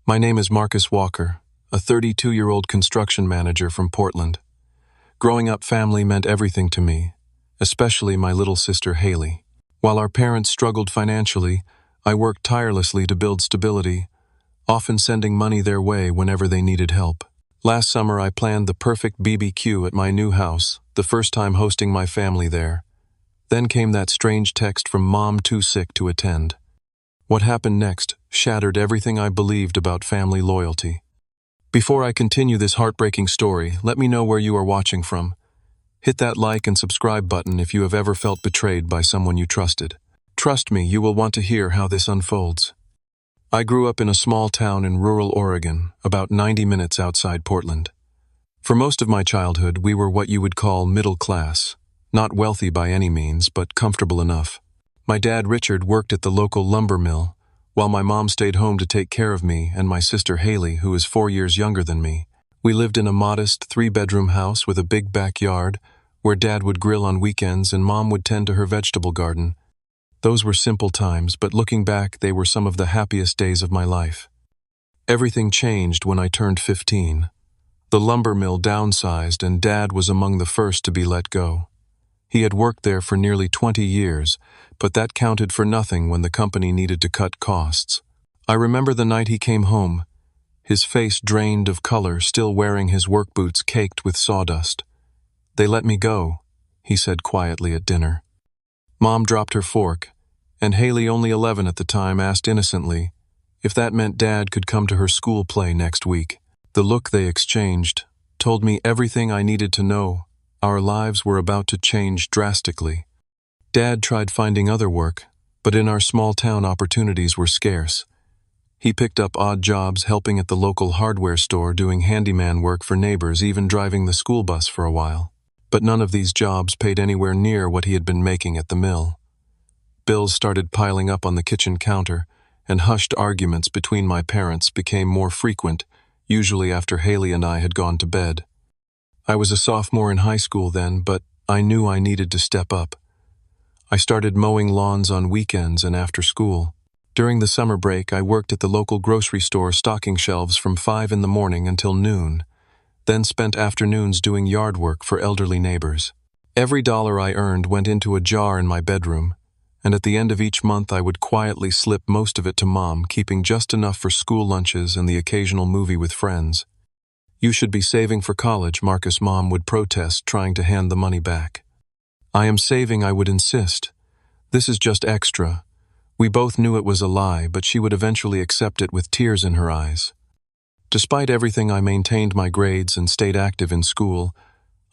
My name is Marcus Walker, a 32-year-old construction manager from Portland. Growing up, family meant everything to me, especially my little sister Haley. While our parents struggled financially, I worked tirelessly to build stability, often sending money their way whenever they needed help. Last summer, I planned the perfect BBQ at my new house, the first time hosting my family there. Then came that strange text from Mom too sick to attend. What happened next shattered everything I believed about family loyalty. Before I continue this heartbreaking story, let me know where you are watching from. Hit that like and subscribe button if you have ever felt betrayed by someone you trusted. Trust me, you will want to hear how this unfolds. I grew up in a small town in rural Oregon, about 90 minutes outside Portland. For most of my childhood, we were what you would call middle class. Not wealthy by any means, but comfortable enough. My dad, Richard, worked at the local lumber mill, while my mom stayed home to take care of me and my sister Haley, who is 4 years younger than me. We lived in a modest 3-bedroom house with a big backyard, where Dad would grill on weekends and Mom would tend to her vegetable garden. Those were simple times, but looking back, they were some of the happiest days of my life. Everything changed when I turned 15. The lumber mill downsized and Dad was among the first to be let go. He had worked there for nearly 20 years, but that counted for nothing when the company needed to cut costs. I remember the night he came home, his face drained of color, still wearing his work boots caked with sawdust. "They let me go," he said quietly at dinner. Mom dropped her fork, and Haley, only 11 at the time, asked innocently if that meant Dad could come to her school play next week. The look they exchanged told me everything I needed to know. Our lives were about to change drastically. Dad tried finding other work, but in our small town, opportunities were scarce. He picked up odd jobs helping at the local hardware store, doing handyman work for neighbors, even driving the school bus for a while. But none of these jobs paid anywhere near what he had been making at the mill. Bills started piling up on the kitchen counter, and hushed arguments between my parents became more frequent, usually after Haley and I had gone to bed. I was a sophomore in high school then, but I knew I needed to step up. I started mowing lawns on weekends and after school. During the summer break, I worked at the local grocery store stocking shelves from 5 in the morning until noon, then spent afternoons doing yard work for elderly neighbors. Every dollar I earned went into a jar in my bedroom, and at the end of each month I would quietly slip most of it to Mom, keeping just enough for school lunches and the occasional movie with friends. "You should be saving for college," Marcus' mom would protest, trying to hand the money back. "I am saving," I would insist. "This is just extra." We both knew it was a lie, but she would eventually accept it with tears in her eyes. Despite everything, I maintained my grades and stayed active in school.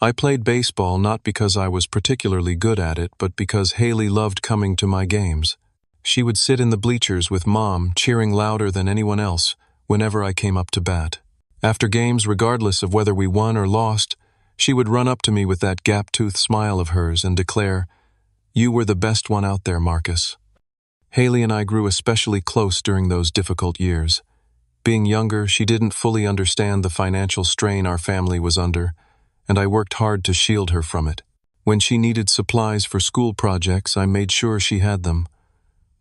I played baseball not because I was particularly good at it, but because Haley loved coming to my games. She would sit in the bleachers with Mom, cheering louder than anyone else whenever I came up to bat. After games, regardless of whether we won or lost, she would run up to me with that gap-toothed smile of hers and declare, "You were the best one out there, Marcus." Haley and I grew especially close during those difficult years. Being younger, she didn't fully understand the financial strain our family was under, and I worked hard to shield her from it. When she needed supplies for school projects, I made sure she had them.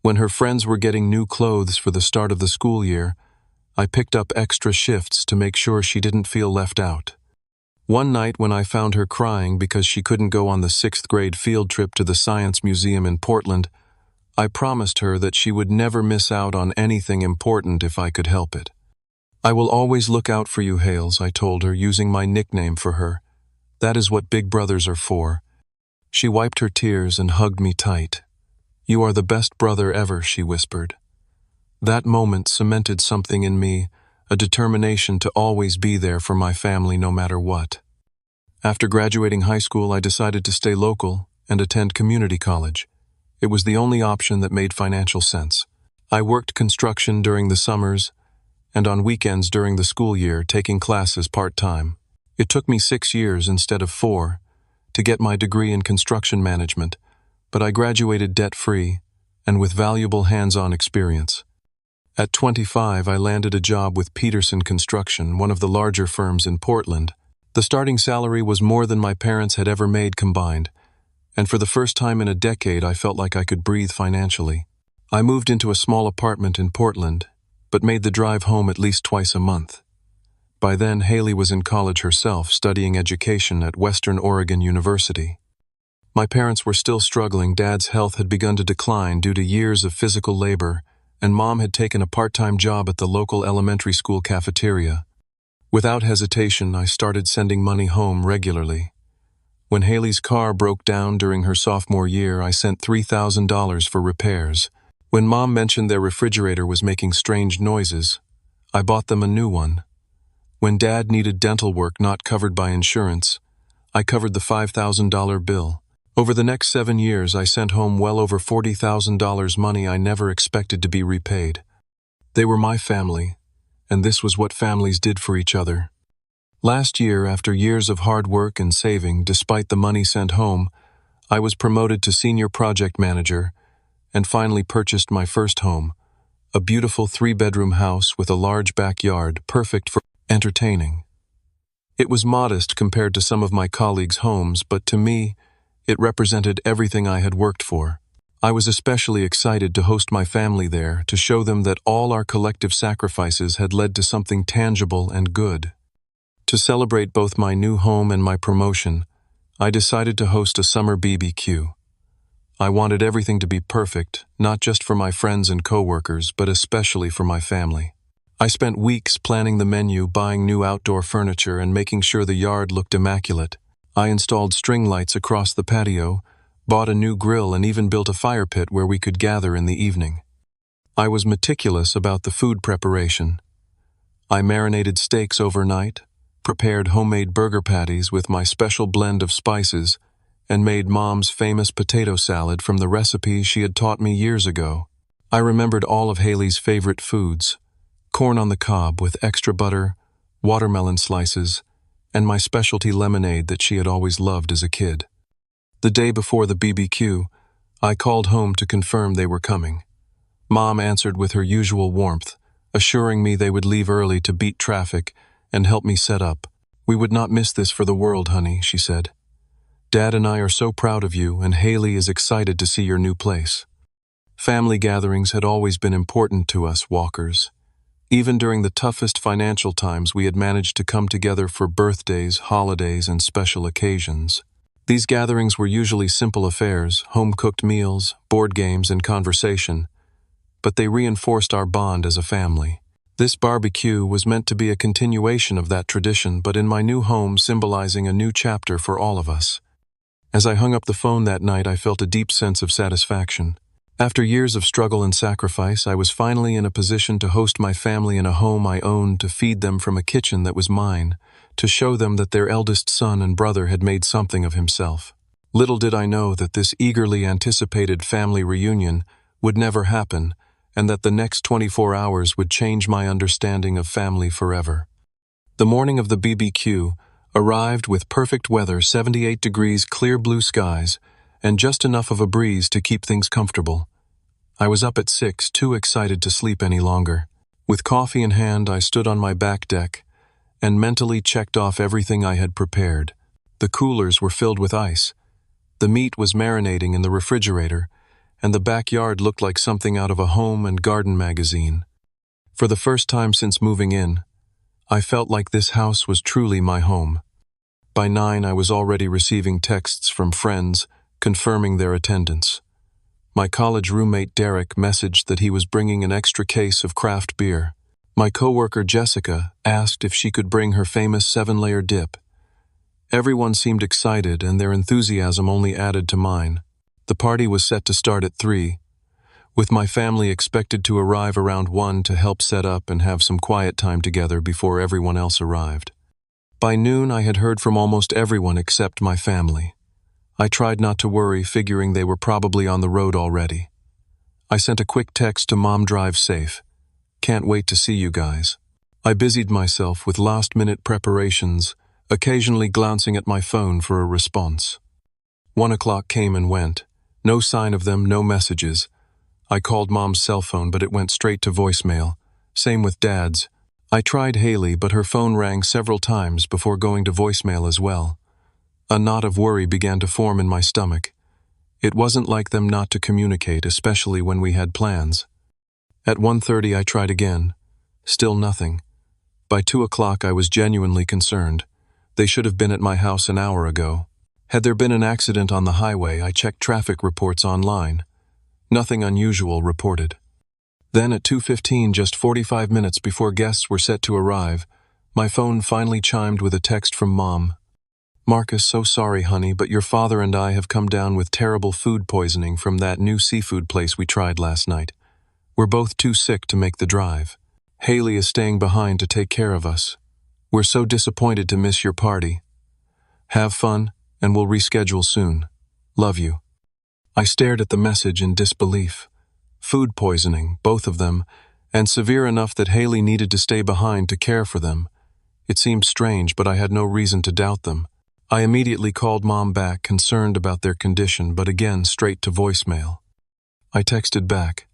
When her friends were getting new clothes for the start of the school year, I picked up extra shifts to make sure she didn't feel left out. One night when I found her crying because she couldn't go on the 6th grade field trip to the Science Museum in Portland, I promised her that she would never miss out on anything important if I could help it. "I will always look out for you, Hales," I told her, using my nickname for her. "That is what big brothers are for." She wiped her tears and hugged me tight. "You are the best brother ever," she whispered. That moment cemented something in me, a determination to always be there for my family no matter what. After graduating high school, I decided to stay local and attend community college. It was the only option that made financial sense. I worked construction during the summers and on weekends during the school year, taking classes part-time. It took me 6 years instead of 4 to get my degree in construction management, but I graduated debt-free and with valuable hands-on experience. At 25, I landed a job with Peterson Construction, one of the larger firms in Portland. The starting salary was more than my parents had ever made combined, and for the first time in a decade, I felt like I could breathe financially. I moved into a small apartment in Portland, but made the drive home at least twice a month. By then, Haley was in college herself, studying education at Western Oregon University. My parents were still struggling. Dad's health had begun to decline due to years of physical labor, and Mom had taken a part-time job at the local elementary school cafeteria. Without hesitation, I started sending money home regularly. When Haley's car broke down during her sophomore year, I sent $3,000 for repairs. When Mom mentioned their refrigerator was making strange noises, I bought them a new one. When Dad needed dental work not covered by insurance, I covered the $5,000 bill. Over the next 7 years, I sent home well over $40,000, money I never expected to be repaid. They were my family, and this was what families did for each other. Last year, after years of hard work and saving, despite the money sent home, I was promoted to senior project manager and finally purchased my first home, a beautiful 3-bedroom house with a large backyard, perfect for entertaining. It was modest compared to some of my colleagues' homes, but to me, it represented everything I had worked for. I was especially excited to host my family there, to show them that all our collective sacrifices had led to something tangible and good. To celebrate both my new home and my promotion, I decided to host a summer BBQ. I wanted everything to be perfect, not just for my friends and coworkers, but especially for my family. I spent weeks planning the menu, buying new outdoor furniture, and making sure the yard looked immaculate. I installed string lights across the patio, bought a new grill, and even built a fire pit where we could gather in the evening. I was meticulous about the food preparation. I marinated steaks overnight, prepared homemade burger patties with my special blend of spices, and made Mom's famous potato salad from the recipe she had taught me years ago. I remembered all of Haley's favorite foods: corn on the cob with extra butter, watermelon slices, and my specialty lemonade that she had always loved as a kid. The day before the BBQ, I called home to confirm they were coming. Mom answered with her usual warmth, assuring me they would leave early to beat traffic and help me set up. "We would not miss this for the world, honey," she said. "Dad and I are so proud of you, and Haley is excited to see your new place." Family gatherings had always been important to us Walkers. Even during the toughest financial times, we had managed to come together for birthdays, holidays, and special occasions. These gatherings were usually simple affairs, home-cooked meals, board games, and conversation, but they reinforced our bond as a family. This barbecue was meant to be a continuation of that tradition, but in my new home, symbolizing a new chapter for all of us. As I hung up the phone that night, I felt a deep sense of satisfaction. After years of struggle and sacrifice, I was finally in a position to host my family in a home I owned, to feed them from a kitchen that was mine, to show them that their eldest son and brother had made something of himself. Little did I know that this eagerly anticipated family reunion would never happen, and that the next 24 hours would change my understanding of family forever. The morning of the BBQ arrived with perfect weather, 78 degrees, clear blue skies, and just enough of a breeze to keep things comfortable. I was up at 6, too excited to sleep any longer. With coffee in hand, I stood on my back deck and mentally checked off everything I had prepared. The coolers were filled with ice. The meat was marinating in the refrigerator, and the backyard looked like something out of a home and garden magazine. For the first time since moving in, I felt like this house was truly my home. By 9, I was already receiving texts from friends confirming their attendance. My college roommate Derek messaged that he was bringing an extra case of craft beer. My coworker Jessica asked if she could bring her famous 7-layer dip. Everyone seemed excited, and their enthusiasm only added to mine. The party was set to start at 3, with my family expected to arrive around 1 to help set up and have some quiet time together before everyone else arrived. By noon, I had heard from almost everyone except my family. I tried not to worry, figuring they were probably on the road already. I sent a quick text to Mom, "Drive safe. Can't wait to see you guys." I busied myself with last-minute preparations, occasionally glancing at my phone for a response. 1 o'clock came and went. No sign of them, no messages. I called Mom's cell phone, but it went straight to voicemail. Same with Dad's. I tried Haley, but her phone rang several times before going to voicemail as well. A knot of worry began to form in my stomach. It wasn't like them not to communicate, especially when we had plans. At 1:30 I tried again, Still nothing. By 2 o'clock I was genuinely concerned. They should have been at my house an hour ago. Had there been an accident on the highway, I checked traffic reports online. Nothing unusual reported. Then at 2:15, just 45 minutes before guests were set to arrive, my phone finally chimed with a text from Mom. "Marcus, so sorry, honey, but your father and I have come down with terrible food poisoning from that new seafood place we tried last night. We're both too sick to make the drive. Haley is staying behind to take care of us. We're so disappointed to miss your party. Have fun, and we'll reschedule soon. Love you." I stared at the message in disbelief. Food poisoning, both of them, and severe enough that Haley needed to stay behind to care for them. It seemed strange, but I had no reason to doubt them. I immediately called Mom back, concerned about their condition, but again straight to voicemail. I texted back,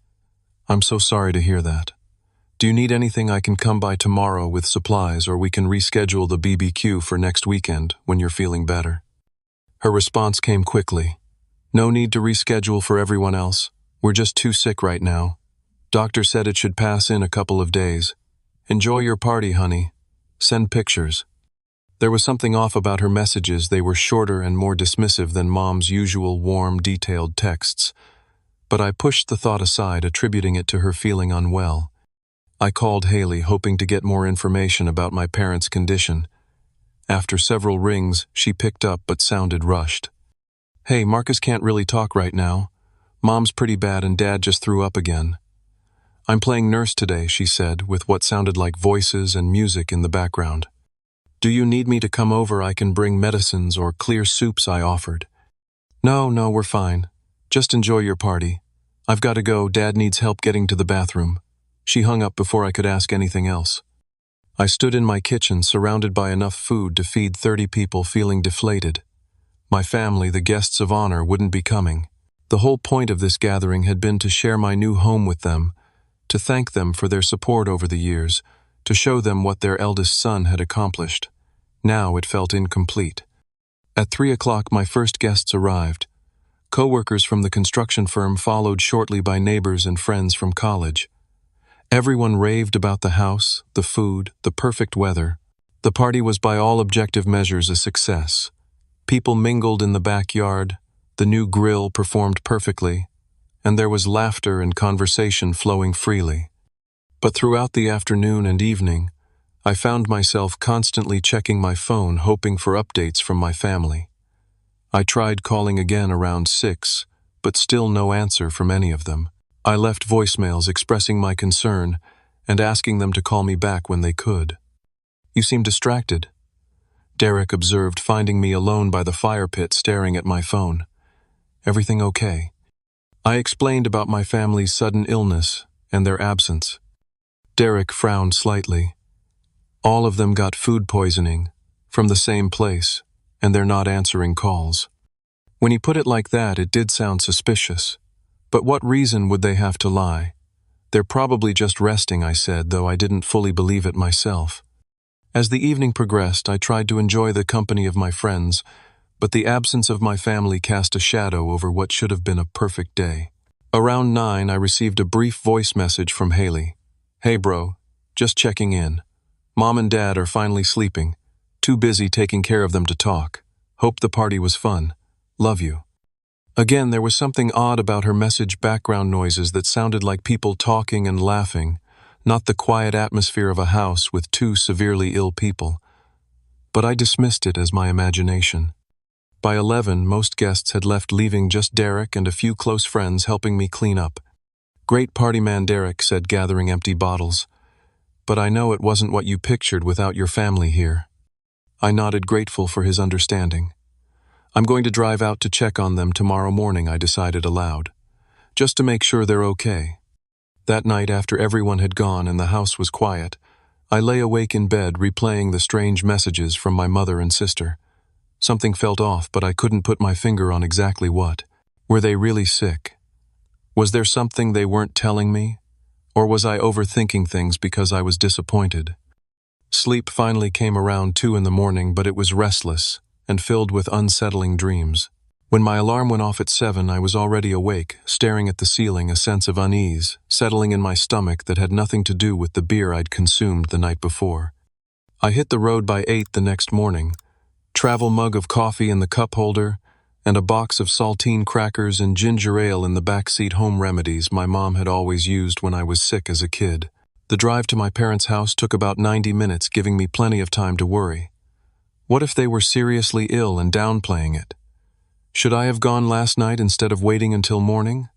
"I'm so sorry to hear that. Do you need anything? I can come by tomorrow with supplies, or we can reschedule the BBQ for next weekend when you're feeling better." Her response came quickly. "No need to reschedule for everyone else. We're just too sick right now. Doctor said it should pass in a couple of days. Enjoy your party, honey. Send pictures." There was something off about her messages. They were shorter and more dismissive than Mom's usual warm, detailed texts. But I pushed the thought aside, attributing it to her feeling unwell. I called Haley, hoping to get more information about my parents' condition. After several rings, she picked up but sounded rushed. "Hey, Marcus can't really talk right now. Mom's pretty bad and Dad just threw up again. I'm playing nurse today," she said, with what sounded like voices and music in the background. "Do you need me to come over? I can bring medicines or clear soups," I offered. No, we're fine. Just enjoy your party. I've got to go. Dad needs help getting to the bathroom." She hung up before I could ask anything else. I stood in my kitchen, surrounded by enough food to feed 30 people, feeling deflated. My family, the guests of honor, wouldn't be coming. The whole point of this gathering had been to share my new home with them, to thank them for their support over the years, to show them what their eldest son had accomplished. Now it felt incomplete. At 3 o'clock, my first guests arrived. Co-workers from the construction firm followed shortly by neighbors and friends from college. Everyone raved about the house, the food, the perfect weather. The party was by all objective measures a success. People mingled in the backyard, the new grill performed perfectly, and there was laughter and conversation flowing freely. But throughout the afternoon and evening, I found myself constantly checking my phone, hoping for updates from my family. I tried calling again around 6, but still no answer from any of them. I left voicemails expressing my concern and asking them to call me back when they could. "You seem distracted," Derek observed, finding me alone by the fire pit staring at my phone. "Everything okay?" I explained about my family's sudden illness and their absence. Derek frowned slightly. "All of them got food poisoning from the same place, and they're not answering calls." When he put it like that, it did sound suspicious. But what reason would they have to lie? "They're probably just resting," I said, though I didn't fully believe it myself. As the evening progressed, I tried to enjoy the company of my friends, but the absence of my family cast a shadow over what should have been a perfect day. Around 9, I received a brief voice message from Haley. "Hey bro, just checking in. Mom and Dad are finally sleeping. Too busy taking care of them to talk. Hope the party was fun. Love you." Again, there was something odd about her message, background noises that sounded like people talking and laughing, not the quiet atmosphere of a house with two severely ill people. But I dismissed it as my imagination. By 11, most guests had left, leaving just Derek and a few close friends helping me clean up. "Great party man," Derek said, gathering empty bottles. "But I know it wasn't what you pictured without your family here." I nodded, grateful for his understanding. "I'm going to drive out to check on them tomorrow morning," I decided aloud, "just to make sure they're okay." That night, after everyone had gone and the house was quiet, I lay awake in bed replaying the strange messages from my mother and sister. Something felt off, but I couldn't put my finger on exactly what. Were they really sick? Was there something they weren't telling me? Or was I overthinking things because I was disappointed? Sleep finally came around 2 in the morning, but it was restless and filled with unsettling dreams. When my alarm went off at 7, I was already awake, staring at the ceiling, a sense of unease settling in my stomach that had nothing to do with the beer I'd consumed the night before. I hit the road by 8 the next morning, travel mug of coffee in the cup holder, and a box of saltine crackers and ginger ale in the backseat, home remedies my mom had always used when I was sick as a kid. The drive to my parents' house took about 90 minutes, giving me plenty of time to worry. What if they were seriously ill and downplaying it? Should I have gone last night instead of waiting until morning?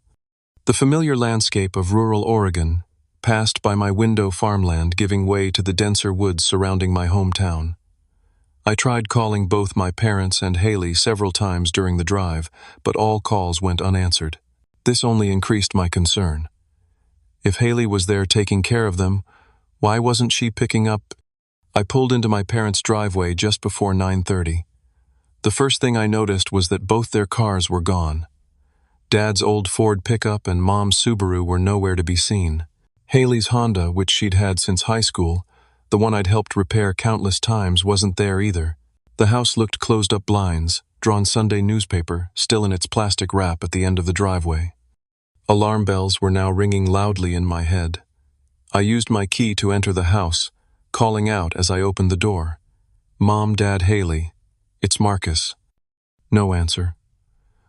The familiar landscape of rural Oregon passed by my window, farmland giving way to the denser woods surrounding my hometown. I tried calling both my parents and Haley several times during the drive, but all calls went unanswered. This only increased my concern. If Haley was there taking care of them, why wasn't she picking up? I pulled into my parents' driveway just before 9:30. The first thing I noticed was that both their cars were gone. Dad's old Ford pickup and Mom's Subaru were nowhere to be seen. Haley's Honda, which she'd had since high school, the one I'd helped repair countless times, wasn't there either. The house looked closed-up blinds, drawn Sunday newspaper, still in its plastic wrap at the end of the driveway. Alarm bells were now ringing loudly in my head. I used my key to enter the house, calling out as I opened the door. "Mom, Dad, Haley. It's Marcus." No answer.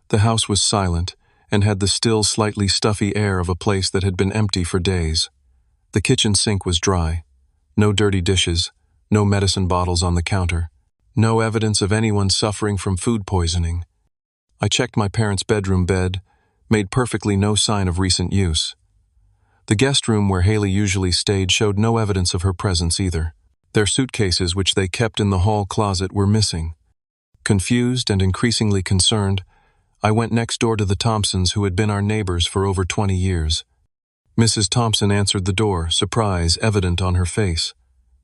The house was silent and had the still, slightly stuffy air of a place that had been empty for days. The kitchen sink was dry. No dirty dishes, no medicine bottles on the counter, no evidence of anyone suffering from food poisoning. I checked my parents' bedroom bed, made perfectly no sign of recent use. The guest room where Haley usually stayed showed no evidence of her presence either. Their suitcases, which they kept in the hall closet, were missing. Confused and increasingly concerned, I went next door to the Thompsons, who had been our neighbors for over 20 years. Mrs. Thompson answered the door, surprise evident on her face.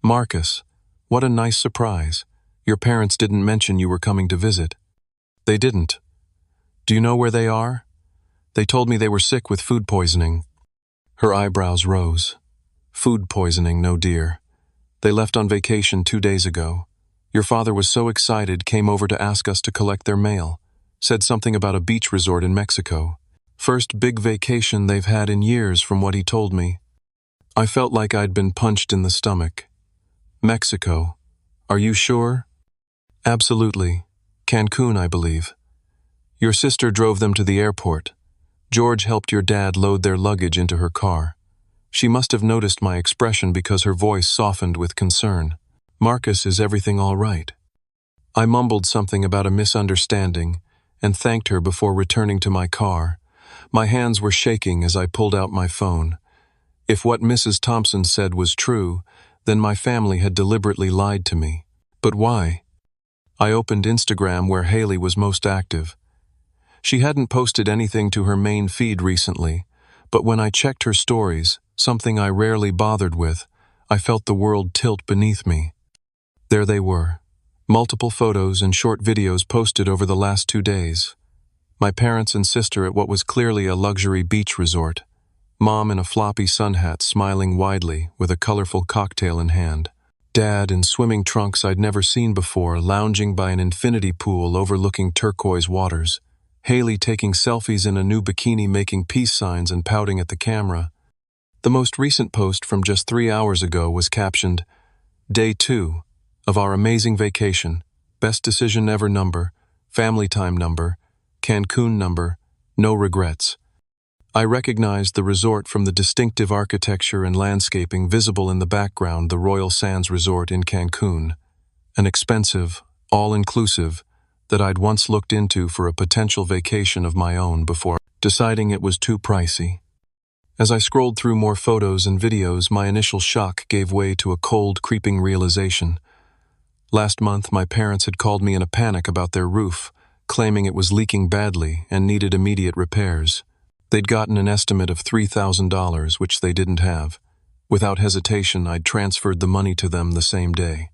"Marcus, what a nice surprise. Your parents didn't mention you were coming to visit." "They didn't. Do you know where they are? They told me they were sick with food poisoning." Her eyebrows rose. "Food poisoning, no dear. They left on vacation 2 days ago. Your father was so excited, came over to ask us to collect their mail. Said something about a beach resort in Mexico. First big vacation they've had in years, from what he told me." I felt like I'd been punched in the stomach. "Mexico? Are you sure?" "Absolutely. Cancun, I believe. Your sister drove them to the airport. George helped your dad load their luggage into her car. She must have noticed my expression because her voice softened with concern. Marcus, is everything all right?" I mumbled something about a misunderstanding and thanked her before returning to my car. My hands were shaking as I pulled out my phone. If what Mrs. Thompson said was true, then my family had deliberately lied to me. But why? I opened Instagram, where Haley was most active. She hadn't posted anything to her main feed recently, but when I checked her stories, something I rarely bothered with, I felt the world tilt beneath me. There they were, multiple photos and short videos posted over the last 2 days. My parents and sister at what was clearly a luxury beach resort. Mom in a floppy sun hat, smiling widely with a colorful cocktail in hand. Dad in swimming trunks I'd never seen before, lounging by an infinity pool overlooking turquoise waters. Haley taking selfies in a new bikini, making peace signs and pouting at the camera. The most recent post from just 3 hours ago was captioned, "Day 2 of our amazing vacation. Best decision ever number, family time number, Cancun number, no regrets." I recognized the resort from the distinctive architecture and landscaping visible in the background, the Royal Sands Resort in Cancun, an expensive, all-inclusive, that I'd once looked into for a potential vacation of my own before deciding it was too pricey. As I scrolled through more photos and videos, my initial shock gave way to a cold, creeping realization. Last month, my parents had called me in a panic about their roof, claiming it was leaking badly and needed immediate repairs. They'd gotten an estimate of $3,000, which they didn't have. Without hesitation, I'd transferred the money to them the same day.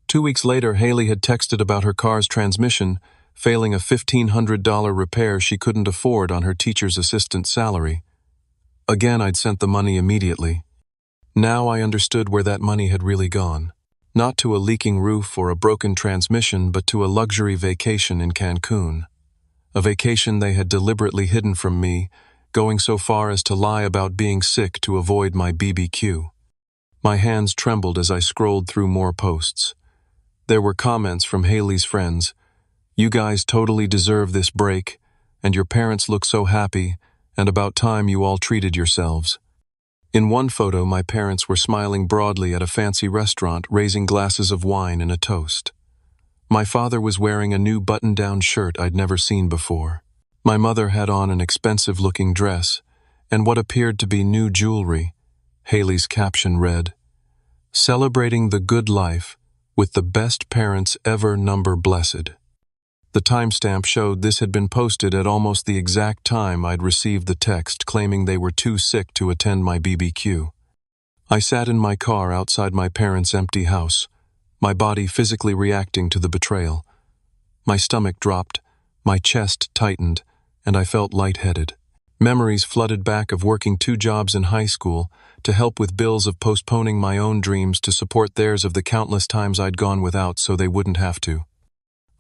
2 weeks later, Haley had texted about her car's transmission failing a $1,500 repair she couldn't afford on her teacher's assistant salary. Again, I'd sent the money immediately. Now I understood where that money had really gone. Not to a leaking roof or a broken transmission, but to a luxury vacation in Cancun. a vacation they had deliberately hidden from me, going so far as to lie about being sick to avoid my BBQ. My hands trembled as I scrolled through more posts. There were comments from Haley's friends. "You guys totally deserve this break, and your parents look so happy, and about time you all treated yourselves." In one photo, my parents were smiling broadly at a fancy restaurant, raising glasses of wine in a toast. My father was wearing a new button-down shirt I'd never seen before. My mother had on an expensive-looking dress, and what appeared to be new jewelry. Haley's caption read, "Celebrating the good life with the best parents ever, number blessed." The timestamp showed this had been posted at almost the exact time I'd received the text claiming they were too sick to attend my BBQ. I sat in my car outside my parents' empty house, my body physically reacting to the betrayal. My stomach dropped, my chest tightened, and I felt lightheaded. Memories flooded back of working 2 jobs in high school to help with bills, of postponing my own dreams to support theirs, of the countless times I'd gone without so they wouldn't have to.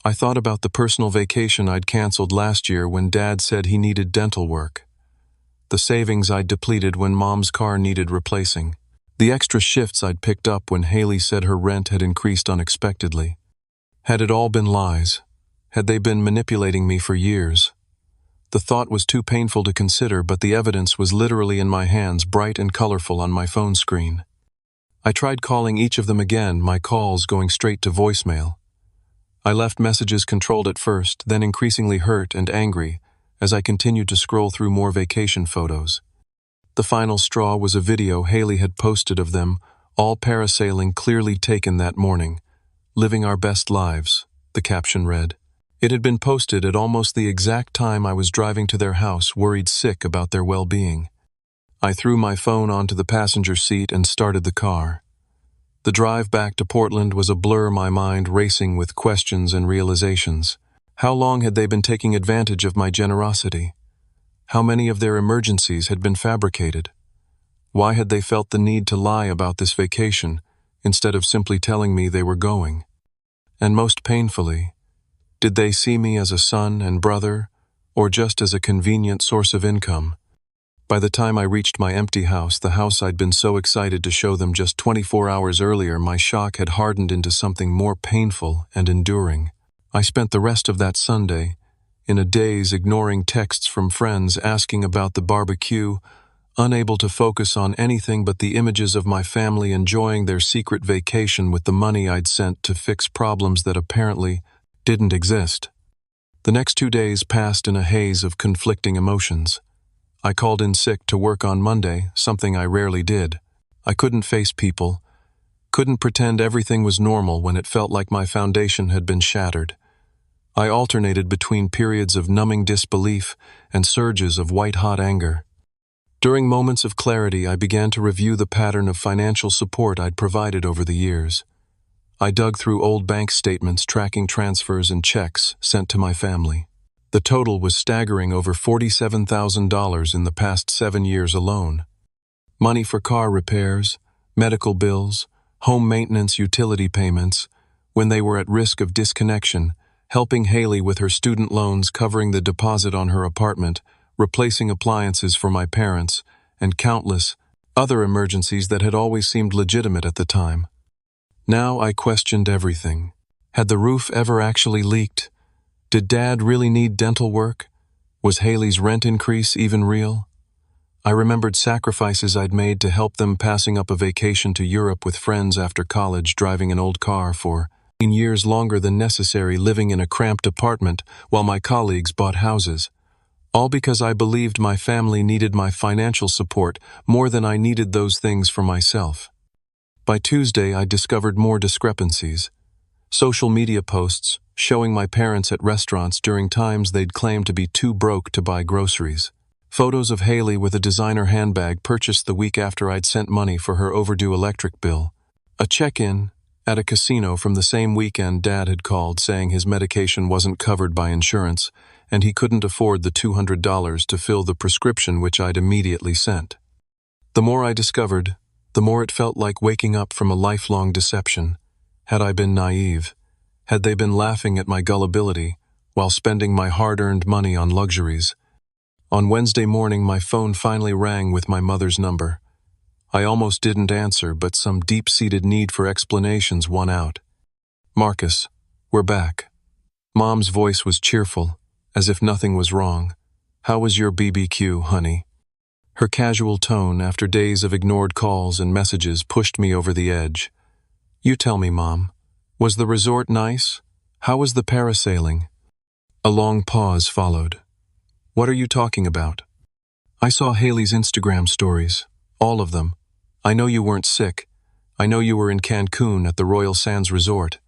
I thought about the personal vacation I'd canceled last year when Dad said he needed dental work. The savings I'd depleted when Mom's car needed replacing. The extra shifts I'd picked up when Haley said her rent had increased unexpectedly. Had it all been lies? Had they been manipulating me for years? The thought was too painful to consider, but the evidence was literally in my hands, bright and colorful on my phone screen. I tried calling each of them again, my calls going straight to voicemail. I left messages controlled at first, then increasingly hurt and angry as I continued to scroll through more vacation photos. The final straw was a video Haley had posted of them, all parasailing, clearly taken that morning. "Living our best lives," the caption read. It had been posted at almost the exact time I was driving to their house, worried sick about their well-being. I threw my phone onto the passenger seat and started the car. The drive back to Portland was a blur, my mind racing with questions and realizations. How long had they been taking advantage of my generosity? How many of their emergencies had been fabricated? Why had they felt the need to lie about this vacation instead of simply telling me they were going? And most painfully, did they see me as a son and brother, or just as a convenient source of income? By the time I reached my empty house, the house I'd been so excited to show them just 24 hours earlier, my shock had hardened into something more painful and enduring. I spent the rest of that Sunday in a daze, ignoring texts from friends asking about the barbecue, unable to focus on anything but the images of my family enjoying their secret vacation with the money I'd sent to fix problems that apparently didn't exist. The next 2 days passed in a haze of conflicting emotions. I called in sick to work on Monday, something I rarely did. I couldn't face people, couldn't pretend everything was normal when it felt like my foundation had been shattered. I alternated between periods of numbing disbelief and surges of white-hot anger. During moments of clarity, I began to review the pattern of financial support I'd provided over the years. I dug through old bank statements tracking transfers and checks sent to my family. The total was staggering, over $47,000 in the past 7 years alone. Money for car repairs, medical bills, home maintenance, utility payments, when they were at risk of disconnection, helping Haley with her student loans, covering the deposit on her apartment, replacing appliances for my parents, and countless other emergencies that had always seemed legitimate at the time. Now I questioned everything. Had the roof ever actually leaked? Did Dad really need dental work? Was Haley's rent increase even real? I remembered sacrifices I'd made to help them, passing up a vacation to Europe with friends after college, driving an old car for years longer than necessary, living in a cramped apartment while my colleagues bought houses. All because I believed my family needed my financial support more than I needed those things for myself. By Tuesday, I discovered more discrepancies. Social media posts showing my parents at restaurants during times they'd claimed to be too broke to buy groceries. Photos of Haley with a designer handbag purchased the week after I'd sent money for her overdue electric bill. A check-in at a casino from the same weekend Dad had called saying his medication wasn't covered by insurance and he couldn't afford the $200 to fill the prescription, which I'd immediately sent. The more I discovered, the more it felt like waking up from a lifelong deception. Had I been naive? Had they been laughing at my gullibility, while spending my hard-earned money on luxuries. On Wednesday morning, my phone finally rang with my mother's number. I almost didn't answer, but some deep-seated need for explanations won out. "Marcus, we're back." Mom's voice was cheerful, as if nothing was wrong. "How was your BBQ, honey?" Her casual tone, after days of ignored calls and messages, pushed me over the edge. "You tell me, Mom. Was the resort nice? How was the parasailing?" A long pause followed. "What are you talking about?" "I saw Haley's Instagram stories. All of them. I know you weren't sick. I know you were in Cancun at the Royal Sands Resort.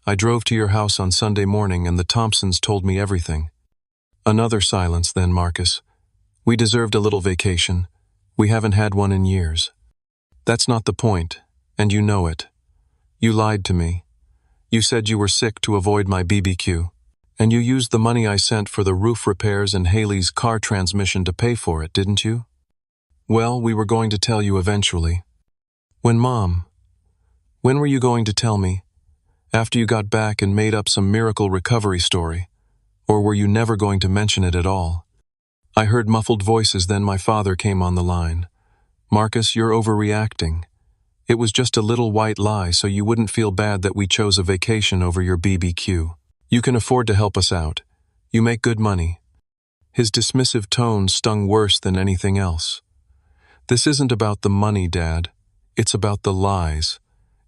I drove to your house on Sunday morning and the Thompsons told me everything." Another silence then, Marcus. "We deserved a little vacation. We haven't had one in years." "That's not the point, and you know it. You lied to me. You said you were sick to avoid my BBQ. And you used the money I sent for the roof repairs and Haley's car transmission to pay for it, didn't you?" "Well, we were going to tell you eventually." "When, Mom? When were you going to tell me? After you got back and made up some miracle recovery story? Or were you never going to mention it at all?" I heard muffled voices, then my father came on the line. "Marcus, you're overreacting. It was just a little white lie so you wouldn't feel bad that we chose a vacation over your BBQ. You can afford to help us out. You make good money." His dismissive tone stung worse than anything else. "This isn't about the money, Dad. It's about the lies.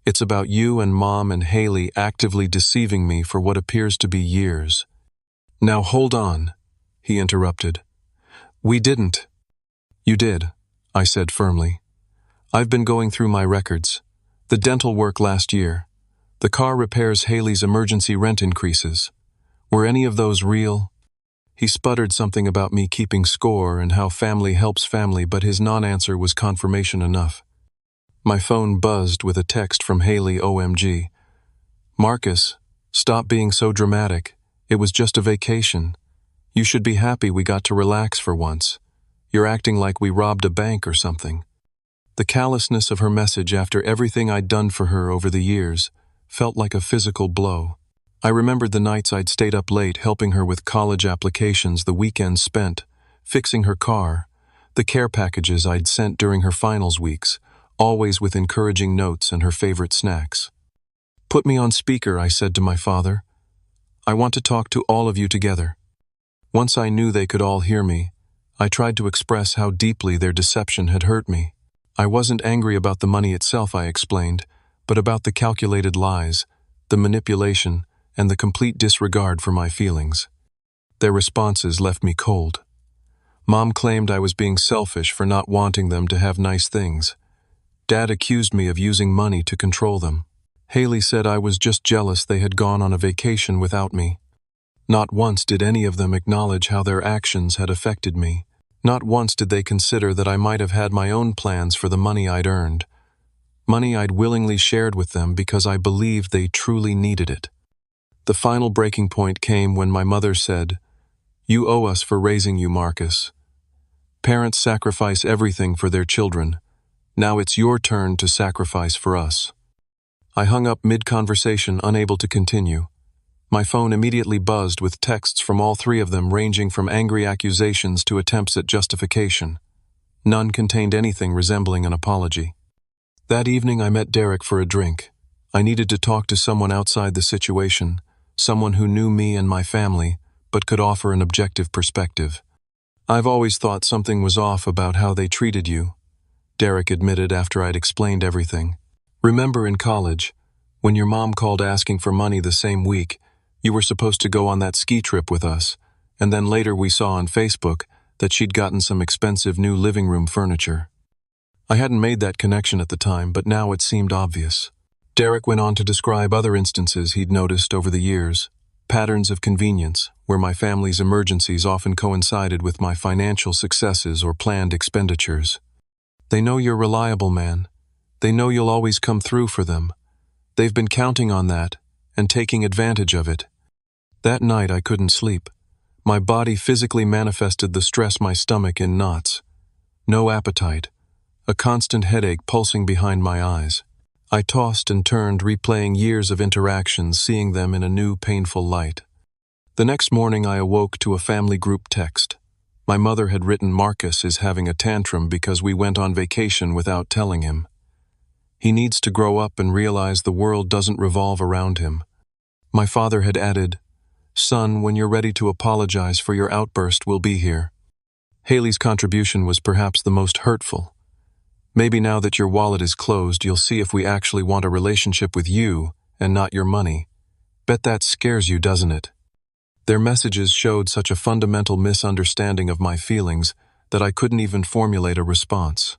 It's about you and Mom and Haley actively deceiving me for what appears to be years." "Now hold on," he interrupted. "We didn't." "You did," I said firmly. "I've been going through my records. The dental work last year. The car repairs, Haley's emergency rent increases. Were any of those real?" He sputtered something about me keeping score and how family helps family, but his non-answer was confirmation enough. My phone buzzed with a text from Haley. "OMG. Marcus, stop being so dramatic. It was just a vacation. You should be happy we got to relax for once. You're acting like we robbed a bank or something." The callousness of her message after everything I'd done for her over the years felt like a physical blow. I remembered the nights I'd stayed up late helping her with college applications, the weekends spent fixing her car, the care packages I'd sent during her finals weeks, always with encouraging notes and her favorite snacks. "Put me on speaker," I said to my father. "I want to talk to all of you together." Once I knew they could all hear me, I tried to express how deeply their deception had hurt me. I wasn't angry about the money itself, I explained, but about the calculated lies, the manipulation, and the complete disregard for my feelings. Their responses left me cold. Mom claimed I was being selfish for not wanting them to have nice things. Dad accused me of using money to control them. Haley said I was just jealous they had gone on a vacation without me. Not once did any of them acknowledge how their actions had affected me. Not once did they consider that I might have had my own plans for the money I'd earned. Money I'd willingly shared with them because I believed they truly needed it. The final breaking point came when my mother said, "You owe us for raising you, Marcus. Parents sacrifice everything for their children. Now it's your turn to sacrifice for us." I hung up mid-conversation, unable to continue. My phone immediately buzzed with texts from all three of them, ranging from angry accusations to attempts at justification. None contained anything resembling an apology. That evening I met Derek for a drink. I needed to talk to someone outside the situation, someone who knew me and my family, but could offer an objective perspective. "I've always thought something was off about how they treated you," Derek admitted after I'd explained everything. "Remember in college, when your mom called asking for money the same week, you were supposed to go on that ski trip with us, and then later we saw on Facebook that she'd gotten some expensive new living room furniture." I hadn't made that connection at the time, but now it seemed obvious. Derek went on to describe other instances he'd noticed over the years, patterns of convenience, where my family's emergencies often coincided with my financial successes or planned expenditures. "They know you're reliable, man. They know you'll always come through for them. They've been counting on that and taking advantage of it." That night I couldn't sleep. My body physically manifested the stress, my stomach in knots. No appetite. A constant headache pulsing behind my eyes. I tossed and turned, replaying years of interactions, seeing them in a new, painful light. The next morning I awoke to a family group text. My mother had written Marcus is having a tantrum because we went on vacation without telling him. He needs to grow up and realize the world doesn't revolve around him. My father had added, "Son, when you're ready to apologize for your outburst, we'll be here." Haley's contribution was perhaps the most hurtful. "Maybe now that your wallet is closed, you'll see if we actually want a relationship with you and not your money. Bet that scares you, doesn't it?" Their messages showed such a fundamental misunderstanding of my feelings that I couldn't even formulate a response.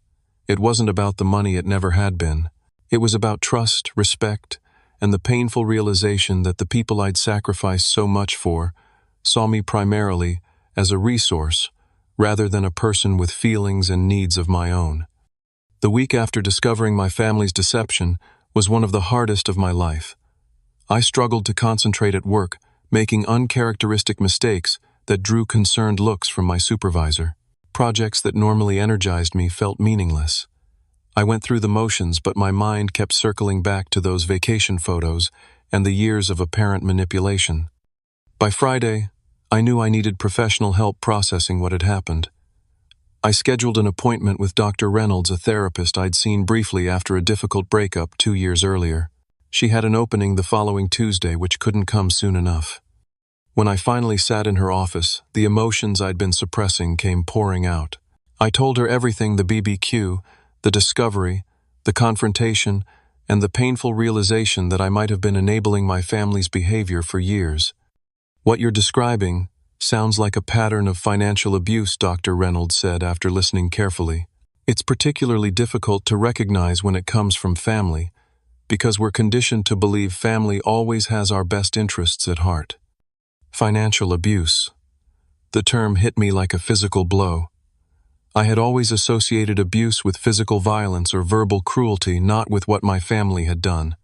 It wasn't about the money, it never had been. It was about trust, respect, and the painful realization that the people I'd sacrificed so much for saw me primarily as a resource rather than a person with feelings and needs of my own. The week after discovering my family's deception was one of the hardest of my life. I struggled to concentrate at work, making uncharacteristic mistakes that drew concerned looks from my supervisor. Projects that normally energized me felt meaningless. I went through the motions, but my mind kept circling back to those vacation photos and the years of apparent manipulation. By Friday, I knew I needed professional help processing what had happened. I scheduled an appointment with Dr. Reynolds, a therapist I'd seen briefly after a difficult breakup 2 years earlier. She had an opening the following Tuesday, which couldn't come soon enough. When I finally sat in her office, the emotions I'd been suppressing came pouring out. I told her everything: the BBQ, the discovery, the confrontation, and the painful realization that I might have been enabling my family's behavior for years. "What you're describing sounds like a pattern of financial abuse," Dr. Reynolds said after listening carefully. "It's particularly difficult to recognize when it comes from family, because we're conditioned to believe family always has our best interests at heart." Financial abuse. The term hit me like a physical blow. I had always associated abuse with physical violence or verbal cruelty, not with what my family had done.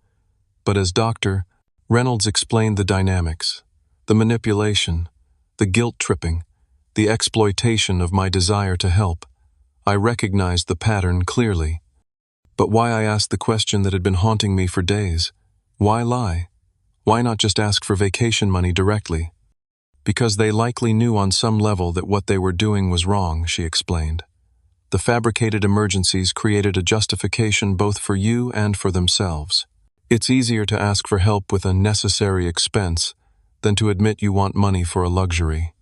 But as Dr. Reynolds explained the dynamics, the manipulation, the guilt-tripping, the exploitation of my desire to help, I recognized the pattern clearly. But why, I asked the question that had been haunting me for days. Why lie? Why not just ask for vacation money directly? "Because they likely knew on some level that what they were doing was wrong," she explained. "The fabricated emergencies created a justification both for you and for themselves. It's easier to ask for help with a necessary expense than to admit you want money for a luxury."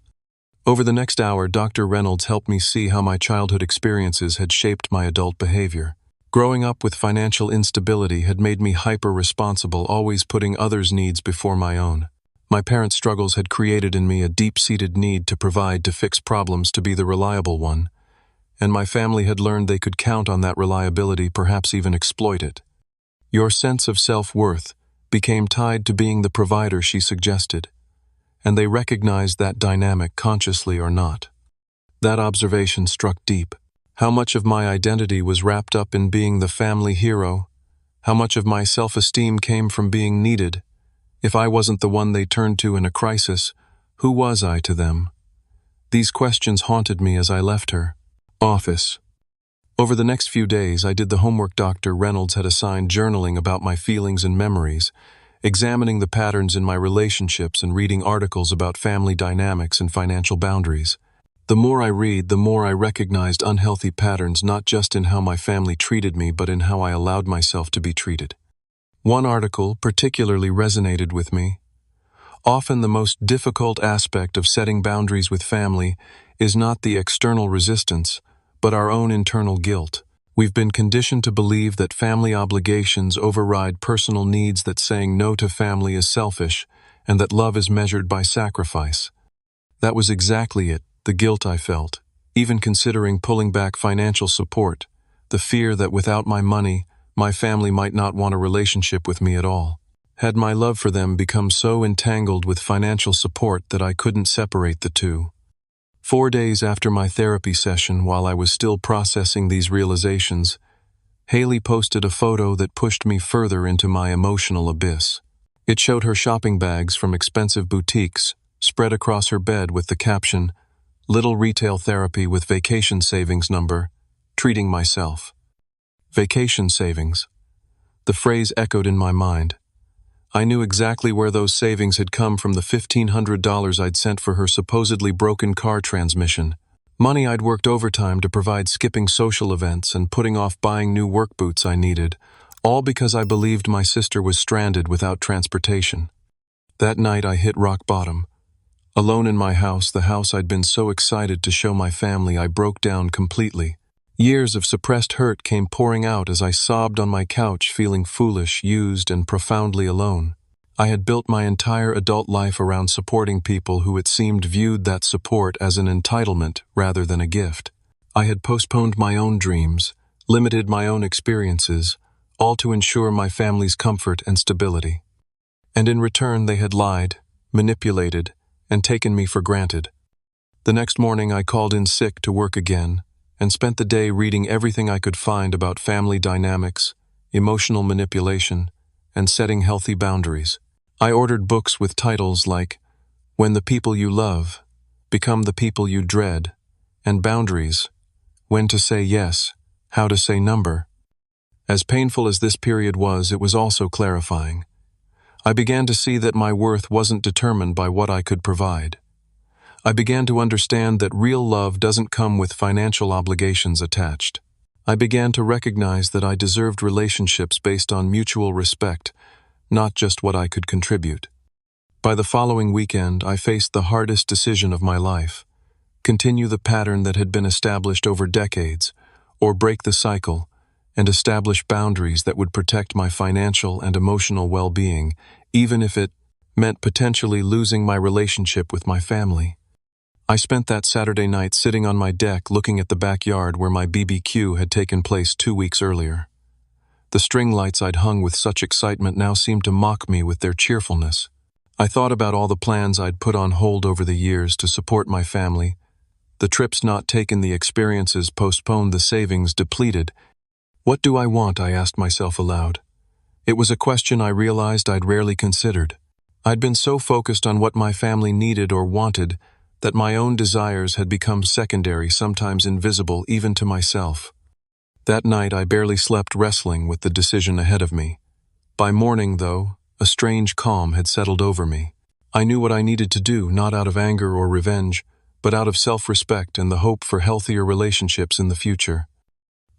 Over the next hour, Dr. Reynolds helped me see how my childhood experiences had shaped my adult behavior. Growing up with financial instability had made me hyper-responsible, always putting others' needs before my own. My parents' struggles had created in me a deep-seated need to provide, to fix problems, to be the reliable one. And my family had learned they could count on that reliability, perhaps even exploit it. "Your sense of self-worth became tied to being the provider," she suggested. And they recognized that dynamic, consciously or not. That observation struck deep. How much of my identity was wrapped up in being the family hero? How much of my self-esteem came from being needed? If I wasn't the one they turned to in a crisis, who was I to them? These questions haunted me as I left her office. Over the next few days, I did the homework Dr. Reynolds had assigned, journaling about my feelings and memories, examining the patterns in my relationships, and reading articles about family dynamics and financial boundaries. The more I read, the more I recognized unhealthy patterns, not just in how my family treated me, but in how I allowed myself to be treated. One article particularly resonated with me. "Often the most difficult aspect of setting boundaries with family is not the external resistance, but our own internal guilt. We've been conditioned to believe that family obligations override personal needs, that saying no to family is selfish, and that love is measured by sacrifice." That was exactly it, the guilt I felt, even considering pulling back financial support, the fear that without my money, my family might not want a relationship with me at all. Had my love for them become so entangled with financial support that I couldn't separate the two? 4 days after my therapy session, while I was still processing these realizations, Haley posted a photo that pushed me further into my emotional abyss. It showed her shopping bags from expensive boutiques, spread across her bed with the caption, "Little retail therapy with vacation savings number, treating myself." Vacation savings. The phrase echoed in my mind. I knew exactly where those savings had come from: the $1,500 I'd sent for her supposedly broken car transmission. Money I'd worked overtime to provide, skipping social events and putting off buying new work boots I needed, all because I believed my sister was stranded without transportation. That night I hit rock bottom. Alone in my house, the house I'd been so excited to show my family, I broke down completely. Years of suppressed hurt came pouring out as I sobbed on my couch, feeling foolish, used, and profoundly alone. I had built my entire adult life around supporting people who, it seemed, viewed that support as an entitlement rather than a gift. I had postponed my own dreams, limited my own experiences, all to ensure my family's comfort and stability. And in return, they had lied, manipulated, and taken me for granted. The next morning I called in sick to work again, and spent the day reading everything I could find about family dynamics, emotional manipulation, and setting healthy boundaries. I ordered books with titles like When the People You Love Become the People You Dread, and Boundaries, When to Say Yes, How to Say Number. As painful as this period was, it was also clarifying. I began to see that my worth wasn't determined by what I could provide. I began to understand that real love doesn't come with financial obligations attached. I began to recognize that I deserved relationships based on mutual respect, not just what I could contribute. By the following weekend, I faced the hardest decision of my life: continue the pattern that had been established over decades, or break the cycle and establish boundaries that would protect my financial and emotional well-being, even if it meant potentially losing my relationship with my family. I spent that Saturday night sitting on my deck looking at the backyard where my BBQ had taken place 2 weeks earlier. The string lights I'd hung with such excitement now seemed to mock me with their cheerfulness. I thought about all the plans I'd put on hold over the years to support my family, the trips not taken, the experiences postponed, the savings depleted. What do I want? I asked myself aloud. It was a question I realized I'd rarely considered. I'd been so focused on what my family needed or wanted that my own desires had become secondary, sometimes invisible even to myself. That night I barely slept, wrestling with the decision ahead of me. By morning, though, a strange calm had settled over me. I knew what I needed to do, not out of anger or revenge, but out of self-respect and the hope for healthier relationships in the future.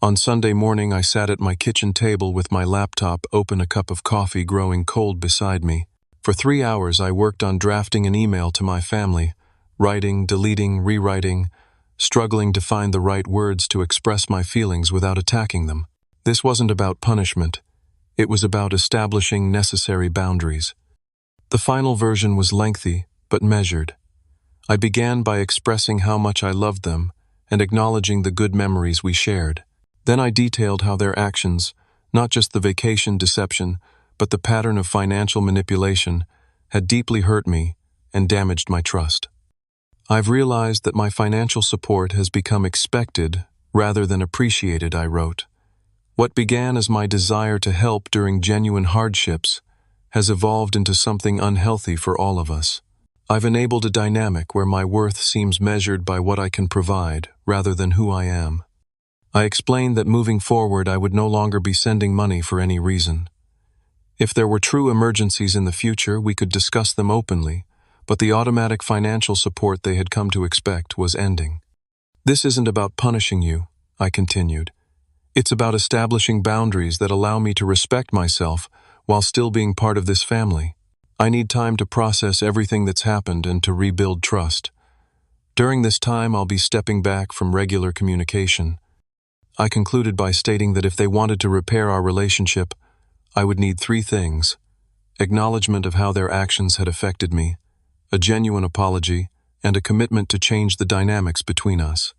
On Sunday morning, I sat at my kitchen table with my laptop open, a cup of coffee growing cold beside me. For 3 hours I worked on drafting an email to my family, writing, deleting, rewriting, struggling to find the right words to express my feelings without attacking them. This wasn't about punishment. It was about establishing necessary boundaries. The final version was lengthy, but measured. I began by expressing how much I loved them and acknowledging the good memories we shared. Then I detailed how their actions, not just the vacation deception, but the pattern of financial manipulation, had deeply hurt me and damaged my trust. I've realized that my financial support has become expected rather than appreciated, I wrote. What began as my desire to help during genuine hardships has evolved into something unhealthy for all of us. I've enabled a dynamic where my worth seems measured by what I can provide rather than who I am. I explained that moving forward I would no longer be sending money for any reason. If there were true emergencies in the future, we could discuss them openly, but the automatic financial support they had come to expect was ending. This isn't about punishing you, I continued. It's about establishing boundaries that allow me to respect myself while still being part of this family. I need time to process everything that's happened and to rebuild trust. During this time, I'll be stepping back from regular communication. I concluded by stating that if they wanted to repair our relationship, I would need 3 things: acknowledgement of how their actions had affected me, a genuine apology, and a commitment to change the dynamics between us.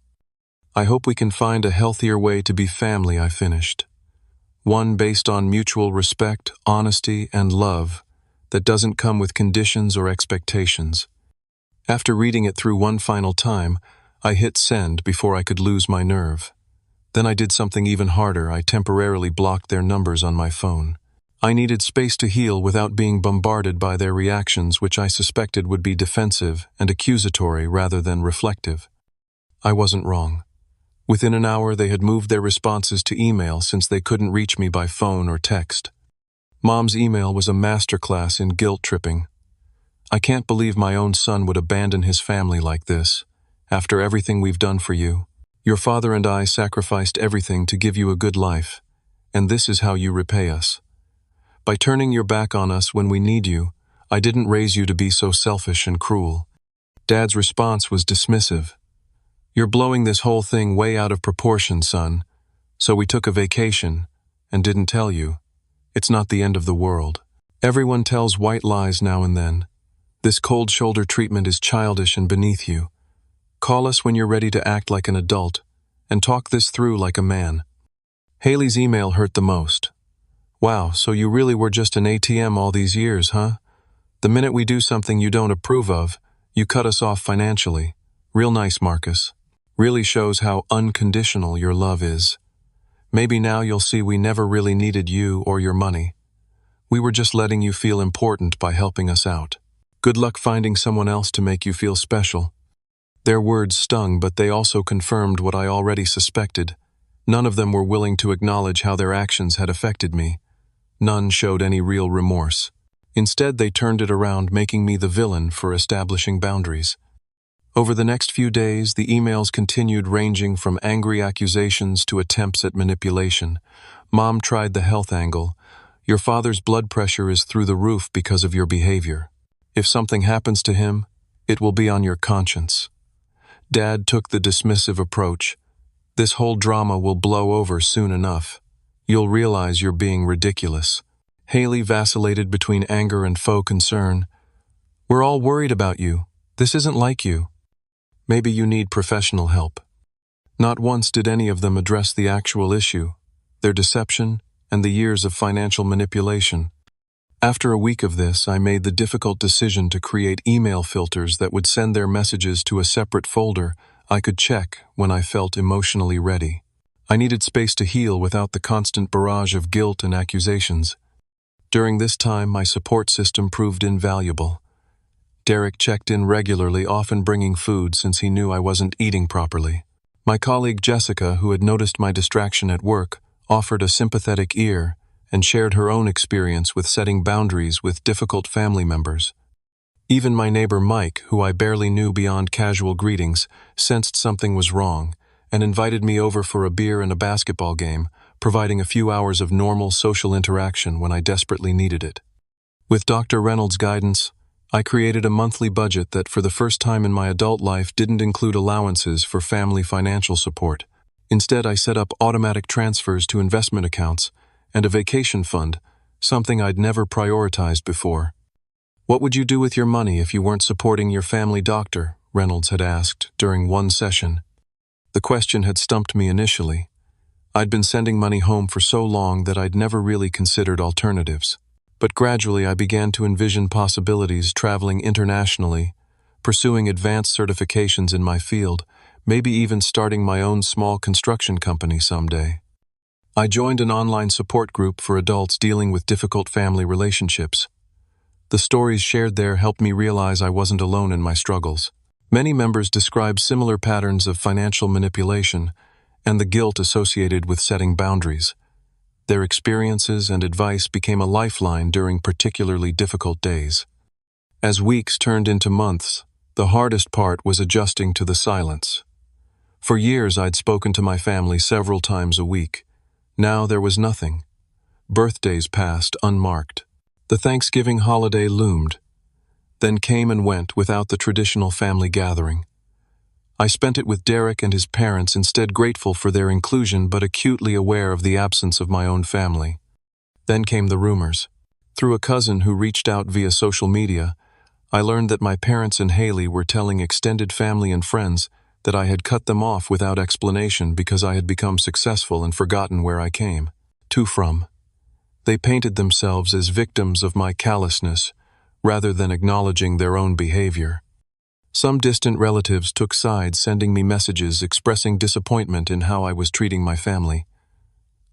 I hope we can find a healthier way to be family, I finished. One based on mutual respect, honesty, and love that doesn't come with conditions or expectations. After reading it through one final time, I hit send before I could lose my nerve. Then I did something even harder. I temporarily blocked their numbers on my phone. I needed space to heal without being bombarded by their reactions, which I suspected would be defensive and accusatory rather than reflective. I wasn't wrong. Within an hour, they had moved their responses to email since they couldn't reach me by phone or text. Mom's email was a masterclass in guilt tripping. I can't believe my own son would abandon his family like this, after everything we've done for you. Your father and I sacrificed everything to give you a good life, and this is how you repay us. By turning your back on us when we need you, I didn't raise you to be so selfish and cruel. Dad's response was dismissive. You're blowing this whole thing way out of proportion, son. So we took a vacation and didn't tell you. It's not the end of the world. Everyone tells white lies now and then. This cold shoulder treatment is childish and beneath you. Call us when you're ready to act like an adult and talk this through like a man. Haley's email hurt the most. Wow, so you really were just an ATM all these years, huh? The minute we do something you don't approve of, you cut us off financially. Real nice, Marcus. Really shows how unconditional your love is. Maybe now you'll see we never really needed you or your money. We were just letting you feel important by helping us out. Good luck finding someone else to make you feel special. Their words stung, but they also confirmed what I already suspected. None of them were willing to acknowledge how their actions had affected me. None showed any real remorse. Instead, they turned it around, making me the villain for establishing boundaries. Over the next few days, the emails continued, ranging from angry accusations to attempts at manipulation. Mom tried the health angle. Your father's blood pressure is through the roof because of your behavior. If something happens to him, it will be on your conscience. Dad took the dismissive approach. This whole drama will blow over soon enough. You'll realize you're being ridiculous. Haley vacillated between anger and faux concern. We're all worried about you. This isn't like you. Maybe you need professional help. Not once did any of them address the actual issue, their deception, and the years of financial manipulation. After a week of this, I made the difficult decision to create email filters that would send their messages to a separate folder I could check when I felt emotionally ready. I needed space to heal without the constant barrage of guilt and accusations. During this time, my support system proved invaluable. Derek checked in regularly, often bringing food since he knew I wasn't eating properly. My colleague Jessica, who had noticed my distraction at work, offered a sympathetic ear and shared her own experience with setting boundaries with difficult family members. Even my neighbor Mike, who I barely knew beyond casual greetings, sensed something was wrong and invited me over for a beer and a basketball game, providing a few hours of normal social interaction when I desperately needed it. With Dr. Reynolds' guidance, I created a monthly budget that, for the first time in my adult life, didn't include allowances for family financial support. Instead, I set up automatic transfers to investment accounts and a vacation fund, something I'd never prioritized before. What would you do with your money if you weren't supporting your family doctor? Reynolds had asked during one session. The question had stumped me initially. I'd been sending money home for so long that I'd never really considered alternatives. But gradually I began to envision possibilities: traveling internationally, pursuing advanced certifications in my field, maybe even starting my own small construction company someday. I joined an online support group for adults dealing with difficult family relationships. The stories shared there helped me realize I wasn't alone in my struggles. Many members described similar patterns of financial manipulation and the guilt associated with setting boundaries. Their experiences and advice became a lifeline during particularly difficult days. As weeks turned into months, the hardest part was adjusting to the silence. For years I'd spoken to my family several times a week. Now there was nothing. Birthdays passed unmarked. The Thanksgiving holiday loomed, then came and went without the traditional family gathering. I spent it with Derek and his parents, instead grateful for their inclusion but acutely aware of the absence of my own family. Then came the rumors. Through a cousin who reached out via social media, I learned that my parents and Haley were telling extended family and friends that I had cut them off without explanation because I had become successful and forgotten where I came from. They painted themselves as victims of my callousness rather than acknowledging their own behavior. Some distant relatives took sides, sending me messages expressing disappointment in how I was treating my family.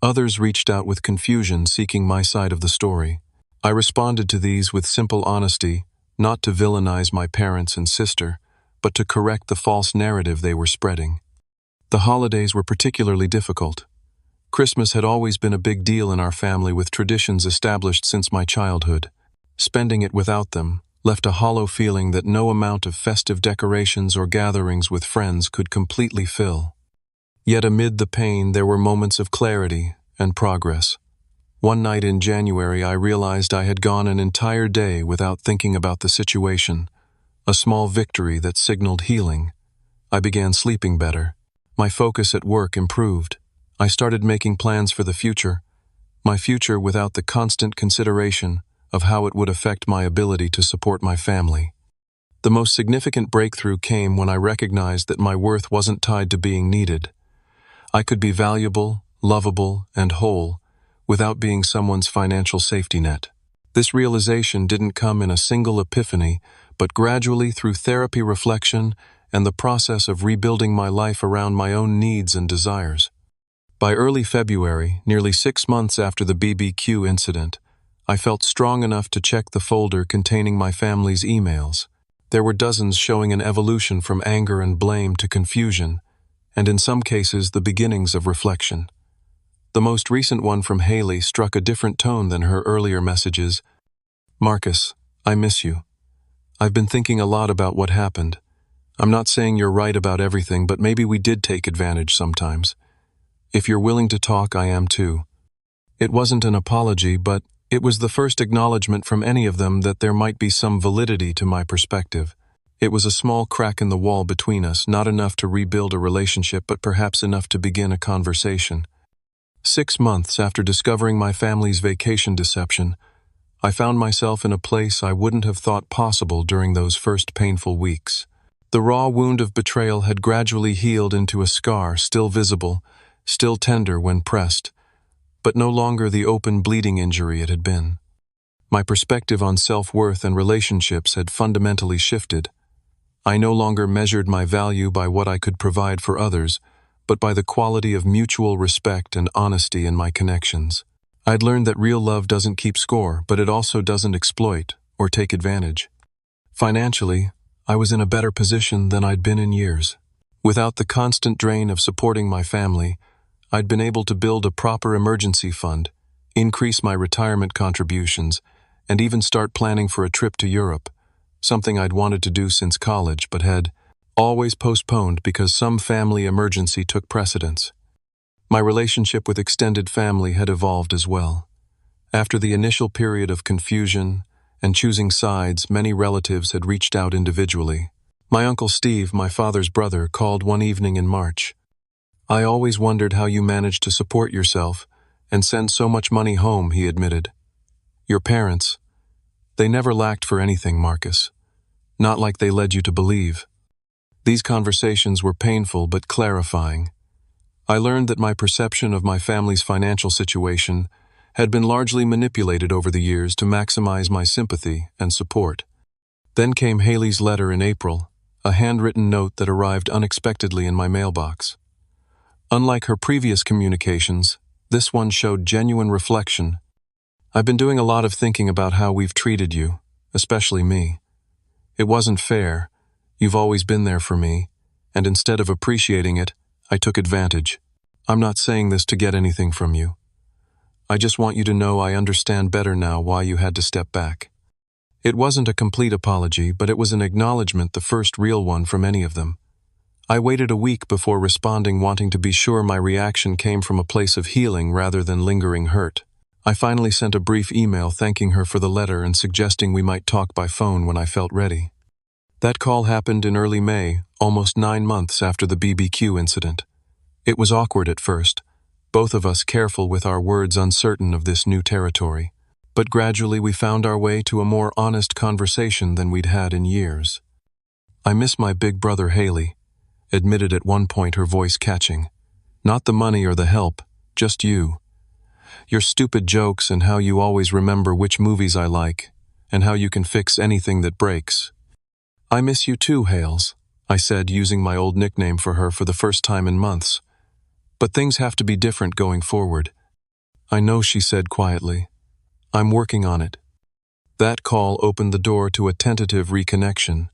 Others reached out with confusion, seeking my side of the story. I responded to these with simple honesty, not to villainize my parents and sister, but to correct the false narrative they were spreading. The holidays were particularly difficult. Christmas had always been a big deal in our family, with traditions established since my childhood. Spending it without them left a hollow feeling that no amount of festive decorations or gatherings with friends could completely fill. Yet amid the pain, there were moments of clarity and progress. One night in January, I realized I had gone an entire day without thinking about the situation, a small victory that signaled healing. I began sleeping better. My focus at work improved. I started making plans for the future, my future without the constant consideration of how it would affect my ability to support my family. The most significant breakthrough came when I recognized that my worth wasn't tied to being needed. I could be valuable, lovable, and whole without being someone's financial safety net. This realization didn't come in a single epiphany, but gradually through therapy, reflection, and the process of rebuilding my life around my own needs and desires. By early February, nearly 6 months after the BBQ incident, I felt strong enough to check the folder containing my family's emails. There were dozens showing an evolution from anger and blame to confusion, and in some cases the beginnings of reflection. The most recent one from Haley struck a different tone than her earlier messages. "Marcus, I miss you. I've been thinking a lot about what happened. I'm not saying you're right about everything, but maybe we did take advantage sometimes. If you're willing to talk, I am too." It wasn't an apology, but it was the first acknowledgement from any of them that there might be some validity to my perspective. It was a small crack in the wall between us, not enough to rebuild a relationship, but perhaps enough to begin a conversation. 6 months after discovering my family's vacation deception, I found myself in a place I wouldn't have thought possible during those first painful weeks. The raw wound of betrayal had gradually healed into a scar, still visible, still tender when pressed, but no longer the open bleeding injury it had been. My perspective on self-worth and relationships had fundamentally shifted. I no longer measured my value by what I could provide for others, but by the quality of mutual respect and honesty in my connections. I'd learned that real love doesn't keep score, but it also doesn't exploit or take advantage. Financially, I was in a better position than I'd been in years. Without the constant drain of supporting my family, I'd been able to build a proper emergency fund, increase my retirement contributions, and even start planning for a trip to Europe, something I'd wanted to do since college but had always postponed because some family emergency took precedence. My relationship with extended family had evolved as well. After the initial period of confusion and choosing sides, many relatives had reached out individually. My Uncle Steve, my father's brother, called one evening in March. "I always wondered how you managed to support yourself and send so much money home," he admitted. "Your parents, they never lacked for anything, Marcus. Not like they led you to believe." These conversations were painful but clarifying. I learned that my perception of my family's financial situation had been largely manipulated over the years to maximize my sympathy and support. Then came Haley's letter in April, a handwritten note that arrived unexpectedly in my mailbox. Unlike her previous communications, this one showed genuine reflection. "I've been doing a lot of thinking about how we've treated you, especially me. It wasn't fair. You've always been there for me, and instead of appreciating it, I took advantage. I'm not saying this to get anything from you. I just want you to know I understand better now why you had to step back." It wasn't a complete apology, but it was an acknowledgement, the first real one from any of them. I waited a week before responding, wanting to be sure my reaction came from a place of healing rather than lingering hurt. I finally sent a brief email thanking her for the letter and suggesting we might talk by phone when I felt ready. That call happened in early May, almost 9 months after the BBQ incident. It was awkward at first, both of us careful with our words, uncertain of this new territory. But gradually we found our way to a more honest conversation than we'd had in years. "I miss my big brother Haley," admitted at one point, her voice catching. "Not the money or the help, just you. Your stupid jokes and how you always remember which movies I like, and how you can fix anything that breaks." "I miss you too, Hales," I said, using my old nickname for her for the first time in months. "But things have to be different going forward." "I know," she said quietly. "I'm working on it." That call opened the door to a tentative reconnection.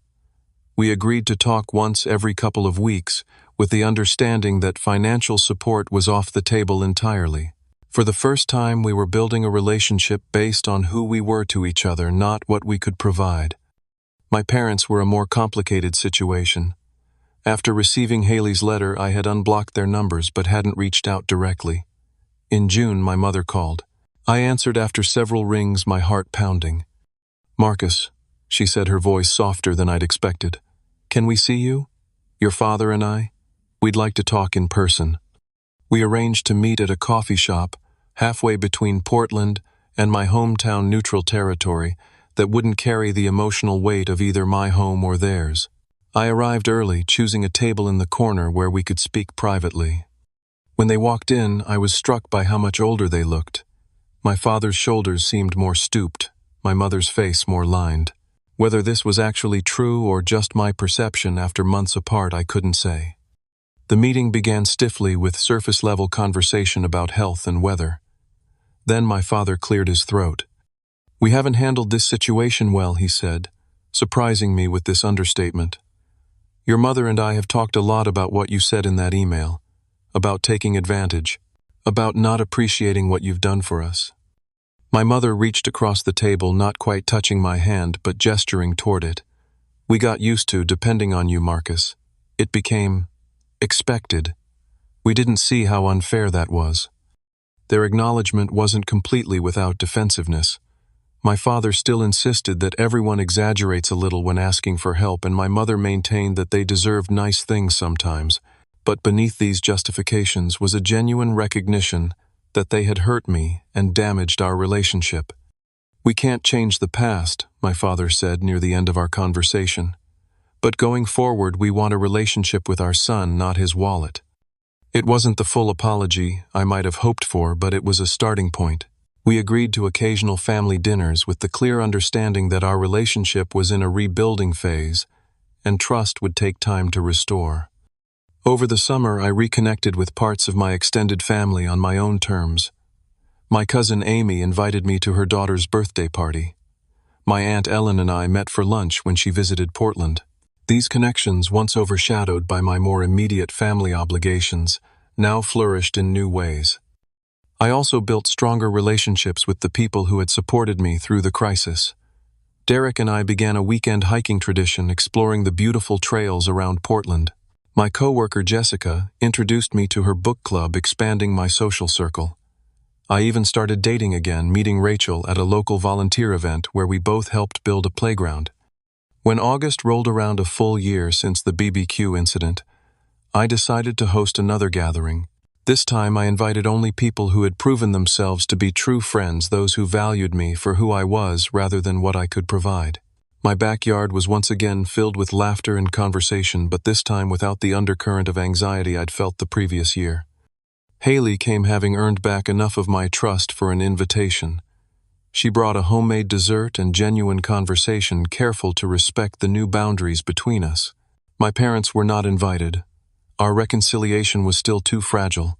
We agreed to talk once every couple of weeks, with the understanding that financial support was off the table entirely. For the first time, we were building a relationship based on who we were to each other, not what we could provide. My parents were a more complicated situation. After receiving Haley's letter, I had unblocked their numbers but hadn't reached out directly. In June, my mother called. I answered after several rings, my heart pounding. "Marcus," she said, her voice softer than I'd expected. "Can we see you? Your father and I? We'd like to talk in person." We arranged to meet at a coffee shop halfway between Portland and my hometown neutral territory that wouldn't carry the emotional weight of either my home or theirs. I arrived early, choosing a table in the corner where we could speak privately. When they walked in, I was struck by how much older they looked. My father's shoulders seemed more stooped, my mother's face more lined. Whether this was actually true or just my perception after months apart, I couldn't say. The meeting began stiffly with surface-level conversation about health and weather. Then my father cleared his throat. "We haven't handled this situation well," he said, surprising me with this understatement. "Your mother and I have talked a lot about what you said in that email, about taking advantage, about not appreciating what you've done for us." My mother reached across the table, not quite touching my hand, but gesturing toward it. "We got used to depending on you, Marcus. It became expected. We didn't see how unfair that was." Their acknowledgement wasn't completely without defensiveness. My father still insisted that everyone exaggerates a little when asking for help, and my mother maintained that they deserved nice things sometimes, but beneath these justifications was a genuine recognition that they had hurt me and damaged our relationship. "We can't change the past," my father said near the end of our conversation. "But going forward, we want a relationship with our son, not his wallet." It wasn't the full apology I might have hoped for, but it was a starting point. We agreed to occasional family dinners with the clear understanding that our relationship was in a rebuilding phase and trust would take time to restore. Over the summer, I reconnected with parts of my extended family on my own terms. My cousin Amy invited me to her daughter's birthday party. My Aunt Ellen and I met for lunch when she visited Portland. These connections, once overshadowed by my more immediate family obligations, now flourished in new ways. I also built stronger relationships with the people who had supported me through the crisis. Derek and I began a weekend hiking tradition, exploring the beautiful trails around Portland. My coworker Jessica introduced me to her book club, expanding my social circle. I even started dating again, meeting Rachel at a local volunteer event where we both helped build a playground. When August rolled around, a full year since the BBQ incident, I decided to host another gathering. This time I invited only people who had proven themselves to be true friends, those who valued me for who I was rather than what I could provide. My backyard was once again filled with laughter and conversation, but this time without the undercurrent of anxiety I'd felt the previous year. Haley came, having earned back enough of my trust for an invitation. She brought a homemade dessert and genuine conversation, careful to respect the new boundaries between us. My parents were not invited. Our reconciliation was still too fragile,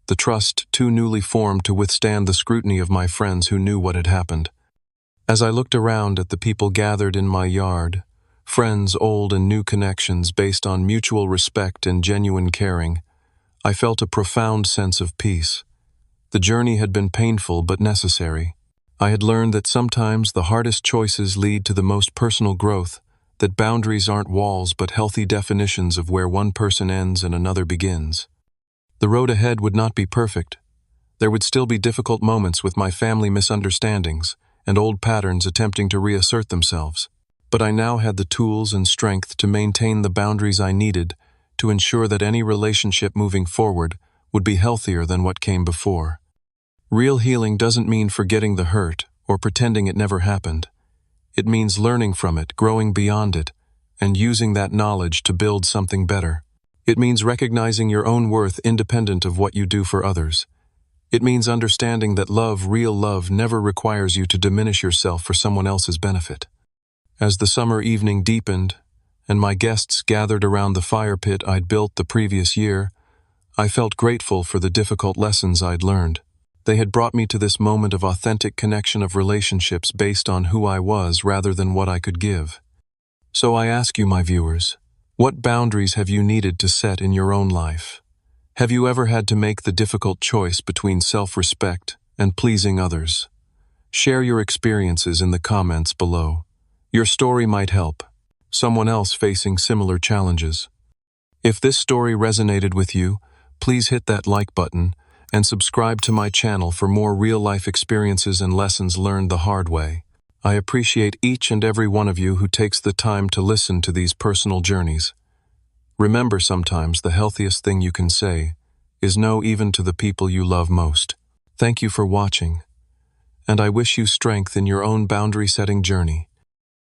the trust too newly formed to withstand the scrutiny of my friends who knew what had happened. As I looked around at the people gathered in my yard, friends, old and new connections based on mutual respect and genuine caring, I felt a profound sense of peace. The journey had been painful but necessary. I had learned that sometimes the hardest choices lead to the most personal growth, that boundaries aren't walls but healthy definitions of where one person ends and another begins. The road ahead would not be perfect. There would still be difficult moments with my family misunderstandings and old patterns attempting to reassert themselves. But I now had the tools and strength to maintain the boundaries I needed to ensure that any relationship moving forward would be healthier than what came before. Real healing doesn't mean forgetting the hurt or pretending it never happened. It means learning from it, growing beyond it, and using that knowledge to build something better. It means recognizing your own worth independent of what you do for others. It means understanding that love, real love, never requires you to diminish yourself for someone else's benefit. As the summer evening deepened, and my guests gathered around the fire pit I'd built the previous year, I felt grateful for the difficult lessons I'd learned. They had brought me to this moment of authentic connection, of relationships based on who I was rather than what I could give. So I ask you, my viewers, What boundaries have you needed to set in your own life? Have you ever had to make the difficult choice between self-respect and pleasing others? Share your experiences in the comments below. Your story might help someone else facing similar challenges. If this story resonated with you, please hit that like button and subscribe to my channel for more real-life experiences and lessons learned the hard way. I appreciate each and every one of you who takes the time to listen to these personal journeys. Remember, sometimes the healthiest thing you can say is no, even to the people you love most. Thank you for watching, and I wish you strength in your own boundary-setting journey.